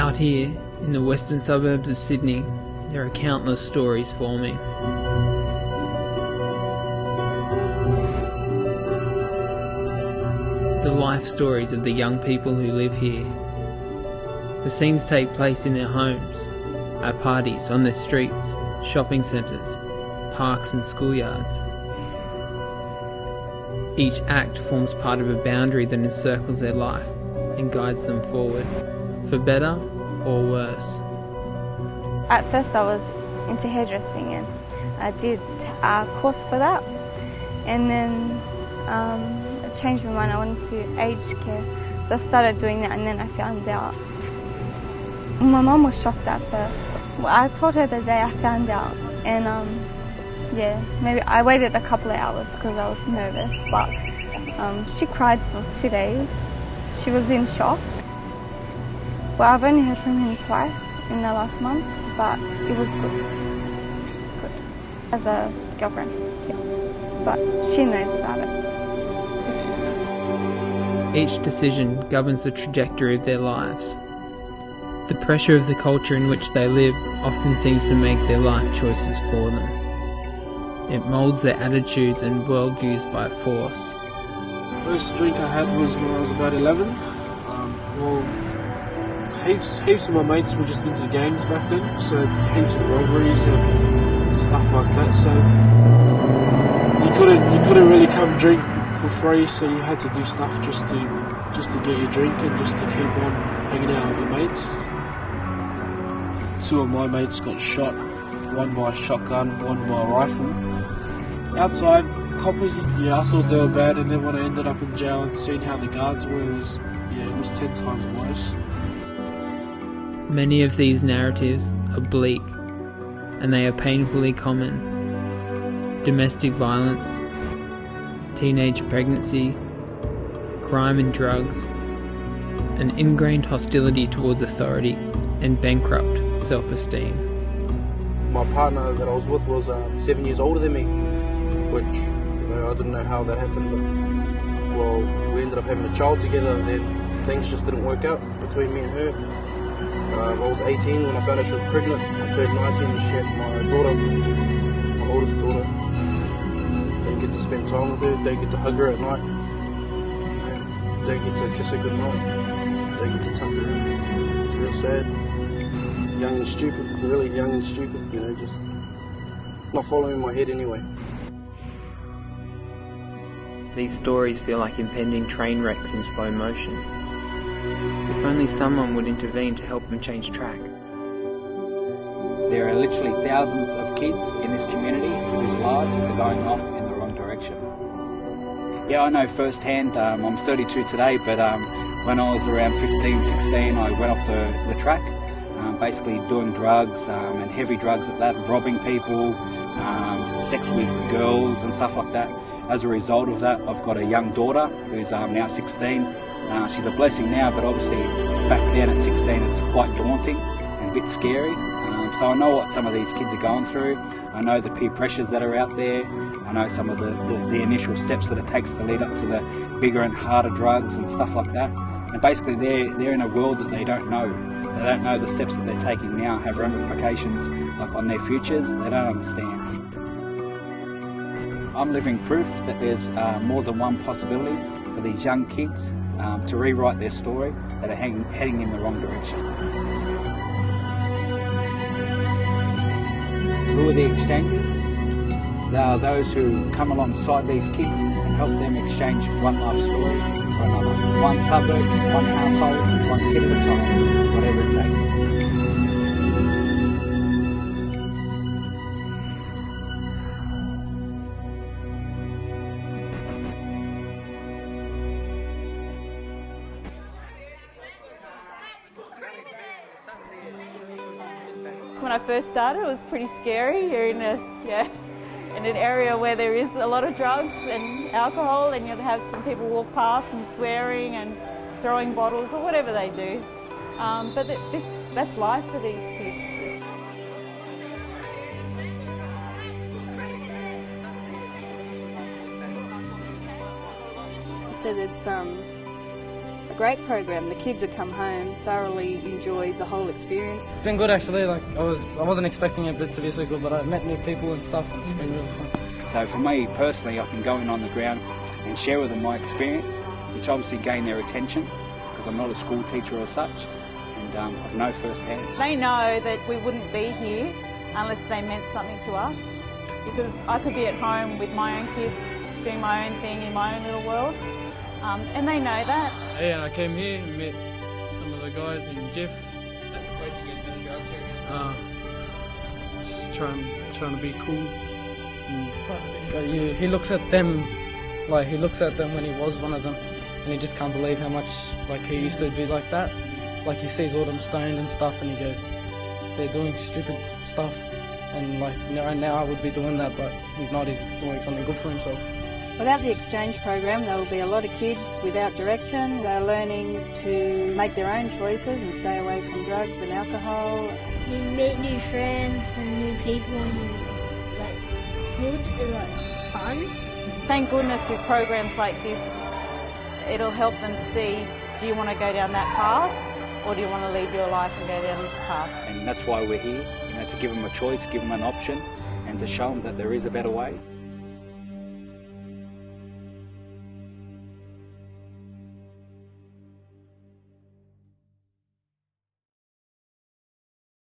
Out here, in the western suburbs of Sydney, there are countless stories forming. The life stories of the young people who live here. The scenes take place in their homes, at parties, on their streets, shopping centres, parks and schoolyards. Each act forms part of a boundary that encircles their life and guides them forward, for better or worse. At first I was into hairdressing and I did a course for that, and then I changed my mind. I wanted to aged care, so I started doing that, and then I found out. My mum was shocked at first. Well, I told her the day I found out, and maybe I waited a couple of hours because I was nervous, but she cried for 2 days. She was in shock. Well, I've only heard from him twice in the last month, but it was good. It's good. As a girlfriend, yeah. But she knows about it, so it's okay. Each decision governs the trajectory of their lives. The pressure of the culture in which they live often seems to make their life choices for them. It moulds their attitudes and worldviews by force. First drink I had was when I was about 11. Heaps of my mates were just into gangs back then, so heaps of robberies and stuff like that. So you couldn't really come drink for free, so you had to do stuff just to get your drink and just to keep on hanging out with your mates. 2 of my mates got shot, one by a shotgun, one by a rifle. Outside, coppers, I thought they were bad, and then when I ended up in jail and seeing how the guards were, it was 10 times worse. Many of these narratives are bleak, and they are painfully common. Domestic violence, teenage pregnancy, crime and drugs, an ingrained hostility towards authority, and bankrupt self-esteem. My partner that I was with was 7 years older than me, which, I didn't know how that happened, but, well, we ended up having a child together, and then things just didn't work out between me and her. I was 18 when I found out she was pregnant. I turned 19 and she had my daughter, my oldest daughter. Didn't get to spend time with her, didn't get to hug her at night. Didn't get to kiss her goodnight. Didn't get to tuck her in. It's real sad. Young and stupid, really young and stupid, just not following my head anyway. These stories feel like impending train wrecks in slow motion. If only someone would intervene to help them change track. There are literally thousands of kids in this community whose lives are going off in the wrong direction. Yeah, I know firsthand. I'm 32 today, but when I was around 15, 16, I went off the track, basically doing drugs and heavy drugs at that, robbing people, sex with girls and stuff like that. As a result of that, I've got a young daughter who's now 16. She's a blessing now, but obviously back then at 16 it's quite daunting and a bit scary. So I know what some of these kids are going through. I know the peer pressures that are out there. I know some of the initial steps that it takes to lead up to the bigger and harder drugs and stuff like that. And basically they're in a world that they don't know. They don't know the steps that they're taking now have ramifications like on their futures. They don't understand. I'm living proof that there's more than one possibility for these young kids to rewrite their story that are heading in the wrong direction. Who are the exchangers? They are those who come alongside these kids and help them exchange one life story for another. One suburb, one household, one kid at a time, whatever it takes. When I first started, it was pretty scary. You're in an area where there is a lot of drugs and alcohol, and you have some people walk past and swearing and throwing bottles or whatever they do. But that's life for these kids. It said it's great program. The kids have come home, thoroughly enjoyed the whole experience. It's been good actually. Like I wasn't expecting it to be so good, but I met new people and stuff, and it's been really fun. So for me personally, I can go in on the ground and share with them my experience, which obviously gain their attention because I'm not a school teacher or such, and I've know firsthand. They know that we wouldn't be here unless they meant something to us, because I could be at home with my own kids, doing my own thing in my own little world, and they know that. Yeah, I came here and met some of the guys and Jeff. Where'd you get many drugs Just trying to be cool. But he looks at them like he looks at them when he was one of them, and he just can't believe how much like he used to be like that. Like he sees all them stoned and stuff, and he goes, they're doing stupid stuff, and like now I would be doing that, but he's not. He's doing something good for himself. Without the exchange program, there will be a lot of kids without direction. They're learning to make their own choices and stay away from drugs and alcohol. You meet new friends and new people, and like good and like fun. Thank goodness with programs like this, it'll help them see, do you want to go down that path, or do you want to leave your life and go down this path? And that's why we're here, to give them a choice, give them an option, and to show them that there is a better way.